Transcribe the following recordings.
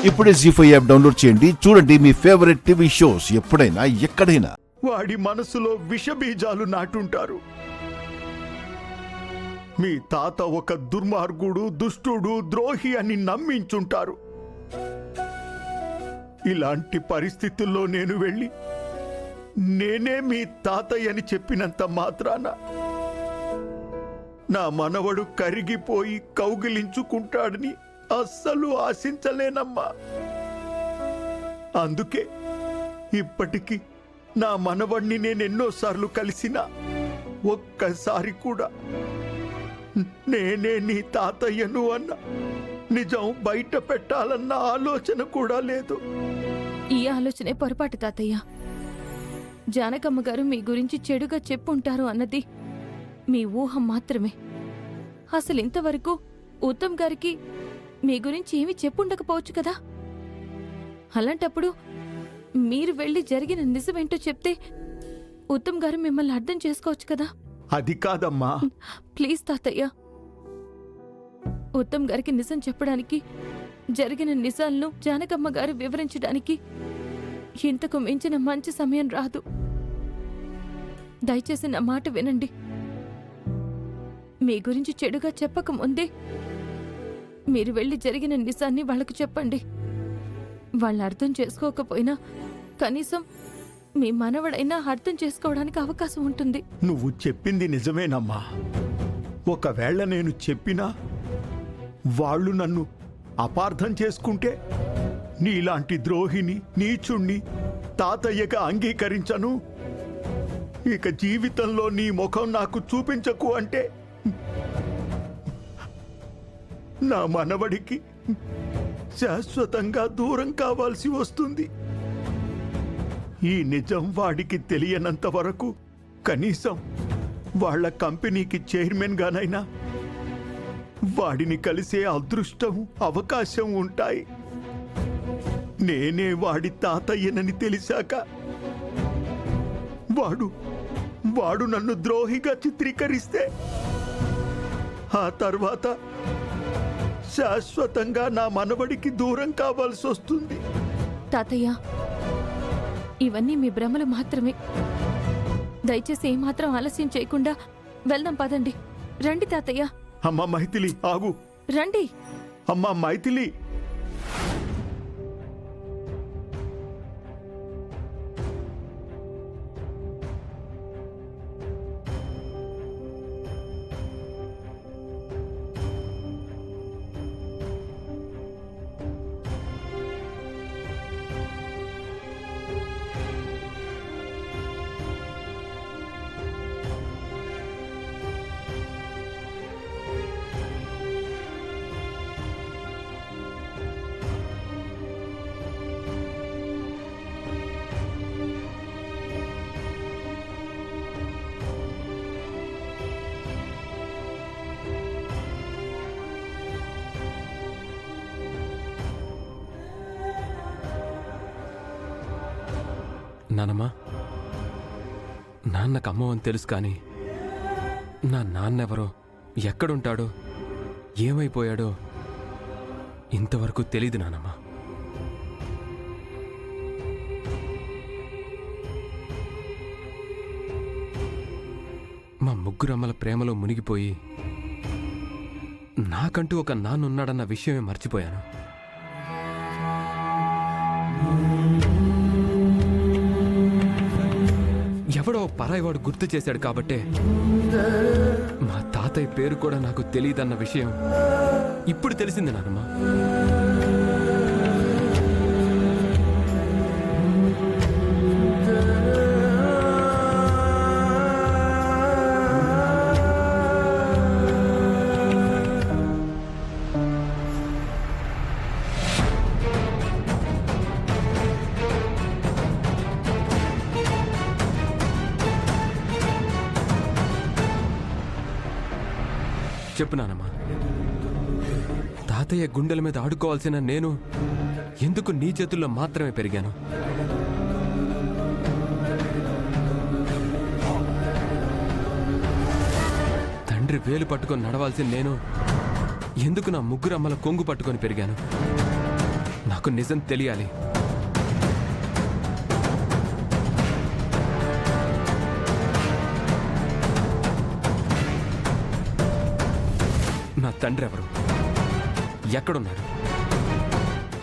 ఇప్పుడే జీ5 app download చేయండి. చూడండి మీ ఫేవరెట్ టీవీ షోస్ ఎప్పుడైనా ఎక్కడైనా. వాడి మనసులో విషబీజాలు నాటుంటారు. మీ తాత ఒక దుర్మార్గుడు, దుష్టుడు, ద్రోహి అని నమ్మించుంటారు. ఇలాంటి పరిస్థితుల్లో నేను వెళ్ళి నేనే మీ తాతయ్య అని చెప్పినంత మాత్రాన నా మనవడు కరిగిపోయి కౌగిలించుకుంటాడని అస్సలు ఆశించలేనమ్మా. అందుకే ఇప్పటికీ నా మనవణ్ణి నేనెన్నోసార్లు కలిసినా ఒక్కసారి కూడా నేనే నీ తాతయ్యను అన్న నిజం బయట పెట్టాలన్న ఆలోచన కూడా లేదు. ఈ ఆలోచనే పొరపాటు తాతయ్య. జానకమ్మ గారు మీ గురించి చెడుగా చెప్పుంటారు అన్నది మీ ఊహ మాత్రమే. అసలు ఇంతవరకు ఉత్తమ్ గారికి మీ గురించి ఏమీ చెప్పుండకపోవచ్చు కదా. అలాంటప్పుడు మీరు వెళ్ళి జరిగిన నిజమేంటో చెప్తే ఉత్తమ్ గారు మిమ్మల్ని అర్థం చేసుకోవచ్చు కదా. అది కాదమ్మా. ప్లీజ్ తాతయ్య, ఉత్తమ్ గారికి నిజం చెప్పడానికి, జరిగిన నిజాలను జానకమ్మ గారు వివరించడానికి ఇంతకు మించిన మంచి సమయం రాదు. దయచేసి నా మాట వినండి. మీ గురించి చెడుగా చెప్పకముందే మీరు వెళ్ళి జరిగిన నిజాన్ని వాళ్ళకు చెప్పండి. వాళ్ళు అర్థం చేసుకోకపోయినా కనీసం మీ మనవడైనా అర్థం చేసుకోవడానికి అవకాశం ఉంటుంది. నువ్వు చెప్పింది నిజమేనమ్మా. ఒకవేళ నేను చెప్పినా వాళ్ళు నన్ను అపార్థం చేసుకుంటే నీలాంటి ద్రోహిని, నీచుణ్ణి తాతయ్యగా అంగీకరించను. ఇక జీవితంలో నీ ముఖం నాకు చూపించకు అంటే నా మనవడికి శాశ్వతంగా దూరం కావాల్సి వస్తుంది. ఈ నిజం వాడికి తెలియనంత వరకు కనీసం వాళ్ళ కంపెనీకి చైర్మన్ గానైనా వాడిని కలిసే అదృష్టం, అవకాశం ఉంటాయి. నేనే వాడి తాతయ్యనని తెలిసాక వాడు నన్ను ద్రోహిగా చిత్రీకరిస్తే ఆ తర్వాత శాశ్వతంగా నా మనవడికి దూరం కావాల్సి వస్తుంది. తాతయ్య, ఇవన్నీ మీ భ్రమలు మాత్రమే. దయచేసి ఏమాత్రం ఆలస్యం చేయకుండా వెళ్దాం, పదండి. రండి తాతయ్య. అమ్మా మైథిలి, ఆగు. రండి. అమ్మా మైథిలి. నానమ్మా, నాన్నకు అమ్మవని తెలుసు, కానీ నా నాన్నెవరో, ఎక్కడుంటాడో, ఏమైపోయాడో ఇంతవరకు తెలీదు నానమ్మా. మా ముగ్గురమ్మల ప్రేమలో మునిగిపోయి నాకంటూ ఒక నాన్నున్నాడన్న విషయమే మర్చిపోయాను. ఎవడో పరాయివాడు గుర్తు చేశాడు కాబట్టే మా తాతయ్య పేరు కూడా నాకు తెలియదన్న విషయం ఇప్పుడు తెలిసింది నానమ్మ. చెప్పు నానమ్మా, తాతయ్య గుండెల మీద ఆడుకోవాల్సిన నేను ఎందుకు నీ చేతుల్లో మాత్రమే పెరిగాను? తండ్రి వేలు పట్టుకొని నడవాల్సిన నేను ఎందుకు నా ముగ్గురు అమ్మల కొంగు పట్టుకొని పెరిగాను? నాకు నాకు నిజం తెలియాలి. నా తండ్రి ఎవరు? ఎక్కడున్నాడు?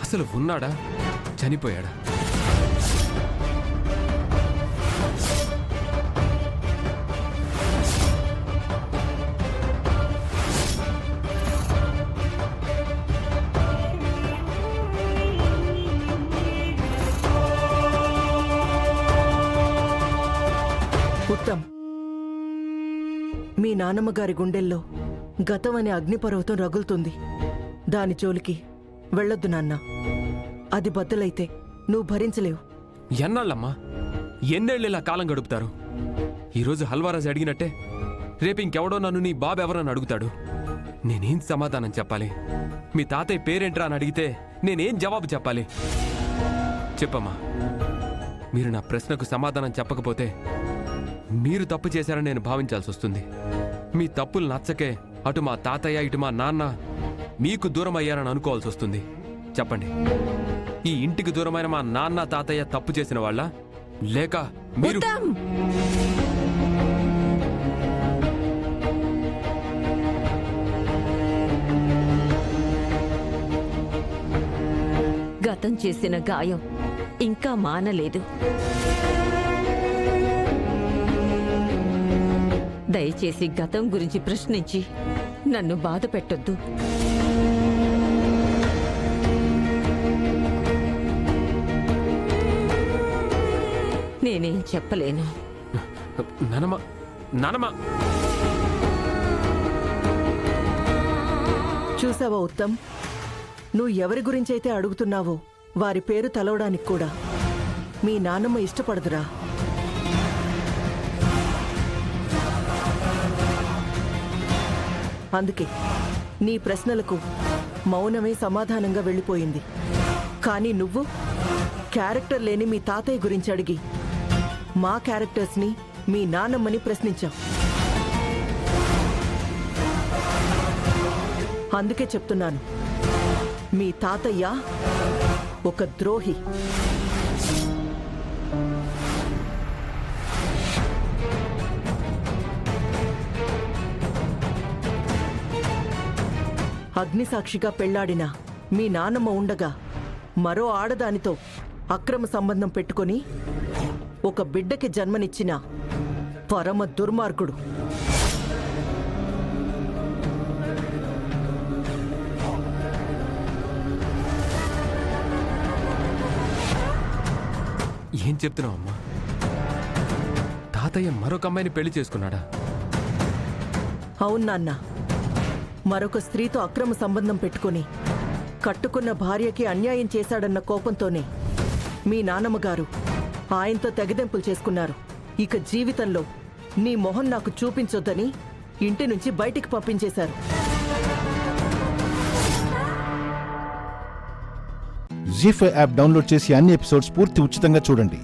అసలు ఉన్నాడా? చనిపోయాడా? ఉత్తమ్, మీ నాన్నమ్మ గారి గుండెల్లో గతం అనే అగ్నిపర్వతం రగులుతుంది. దాని జోలికి వెళ్ళొద్దు నాన్న. అది బద్దలైతే నువ్వు భరించలేవు. ఎన్నాళ్ళమ్మా? ఎన్నేళ్ళు ఇలా కాలం గడుపుతారు? ఈరోజు హల్వారాజు అడిగినట్టే రేపు ఇంకెవడో నన్ను నీ బాబు ఎవరని అడుగుతాడు. నేనేం సమాధానం చెప్పాలి? మీ తాతయ్య పేరేంట్రా అని అడిగితే నేనేం జవాబు చెప్పాలి? చెప్పమ్మా. మీరు నా ప్రశ్నకు సమాధానం చెప్పకపోతే మీరు తప్పు చేశారని నేను భావించాల్సి వస్తుంది. మీ తప్పులు నచ్చకే అటు మా తాతయ్య ఇటు మా నాన్న మీకు దూరం అయ్యారని అనుకోవాల్సి వస్తుంది. చెప్పండి, ఈ ఇంటికి దూరమైన మా నాన్న తాతయ్య తప్పు చేసిన వాళ్ళ, లేక మీరు? గతం చేసిన గాయం ఇంకా మానలేదు. దయచేసి గతం గురించి ప్రశ్నించి నన్ను బాధ పెట్టొద్దు. నేనేం చెప్పలేను. నానమ్మ, నానమ్మ. చూసావా ఉత్తమ్, నువ్వు ఎవరి గురించైతే అడుగుతున్నావో వారి పేరు తలవడానికి కూడా మీ నాన్నమ్మ ఇష్టపడదురా. అందుకే నీ ప్రశ్నలకు మౌనమే సమాధానంగా వెళ్ళిపోయింది. కానీ నువ్వు క్యారెక్టర్ లేని మీ తాతయ్య గురించి అడిగి మా క్యారెక్టర్స్ని, మీ నాన్నమ్మని ప్రశ్నించావు. అందుకే చెప్తున్నాను, మీ తాతయ్య ఒక ద్రోహి. అగ్నిసాక్షిగా పెళ్లాడిన మీ నాన్నమ్మ ఉండగా మరో ఆడదానితో అక్రమ సంబంధం పెట్టుకొని ఒక బిడ్డకి జన్మనిచ్చిన పరమ దుర్మార్గుడు. ఏం చెప్తున్నావు అమ్మా? తాతయ్య మరొక అమ్మాయిని పెళ్లి చేసుకున్నాడా? అవును నాన్న, మరొక స్త్రీతో అక్రమ సంబంధం పెట్టుకుని కట్టుకున్న భార్యకి అన్యాయం చేశాడన్న కోపంతోనే మీ నాన్నమ్మగారు ఆయనతో తెగదెంపులు చేసుకున్నారు. ఇక జీవితంలో నీ మొహం నాకు చూపించొద్దని ఇంటి నుంచి బయటికి పంపించేశారు. జీ5 యాప్ డౌన్లోడ్ చేసి అన్ని ఎపిసోడ్స్ పూర్తి ఉచితంగా చూడండి.